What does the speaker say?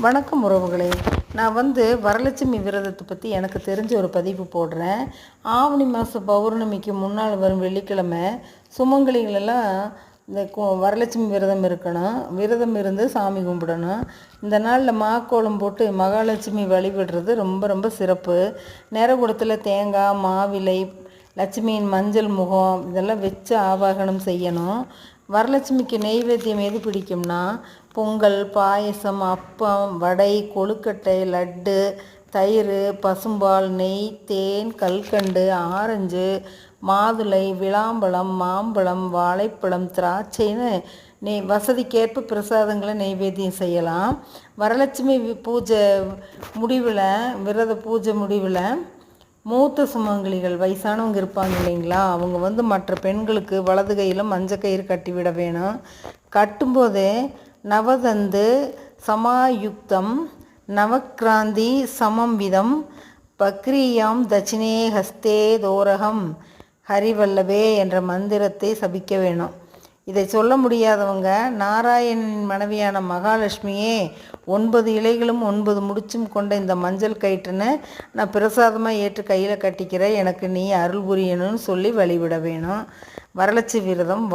வணக்கம் உறவுகளே. நான் வரலட்சுமி விரதத்தை பற்றி எனக்கு தெரிஞ்ச ஒரு பதிவு போடுறேன். ஆவணி மாதம் பௌர்ணமிக்கு முன்னால் வரும் வெள்ளிக்கிழமை சுமங்கலிகளெல்லாம் இந்த வரலட்சுமி விரதம் இருக்கணும். விரதம் இருந்து சாமி கும்பிடணும். இந்த நாளில் மாக்கோலம் போட்டு மகாலட்சுமி வழிபடுறது ரொம்ப ரொம்ப சிறப்பு. நிறகுடத்தில் தேங்காய், மாவிலை, லட்சுமியின் மஞ்சள் முகம் இதெல்லாம் வச்சு ஆவாகனம் செய்யணும். வரலட்சுமிக்கு நெய்வேத்தியம் எது பிடிக்கும்னா பொங்கல், பாயசம், அப்பம், வடை, கொழுக்கட்டை, லட்டு, தயிர், பசும்பால், நெய், தேன், கல்கண்டு, ஆரஞ்சு, மாதுளை, விளாம்பழம், மாம்பழம், வாழைப்பழம், திராட்சைன்னு வசதிக்கேற்ப பிரசாதங்களை நெய்வேத்தியம் செய்யலாம். வரலட்சுமி பூஜை முடிவில், விரத பூஜை முடிவில் மூத்த சுமங்கலிகள் வயசானவங்க இருப்பாங்க இல்லைங்களா, அவங்க மற்ற பெண்களுக்கு வலது கையில் மஞ்சள் கயிறு கட்டிவிட வேணும். கட்டும்போதே நவதந்து சமாயுக்தம் நவக்ராந்தி சமம்விதம் பக்ரியாம் தட்சிணே ஹஸ்தே தோரகம் ஹரிவல்லவே என்ற மந்திரத்தை சபிக்க வேணும். இதை சொல்ல முடியாதவங்க நாராயணனின் மனைவியான மகாலட்சுமியே 9 இலைகளும் 9 முடிச்சும் கொண்ட இந்த மஞ்சள் கயிற்றுன்னு நான் பிரசாதமாக ஏற்று கையில் கட்டிக்கிறேன், எனக்கு நீ அருள் புரியணும்னு சொல்லி வழிவிட வேணும். வரலட்சுமி விரதம்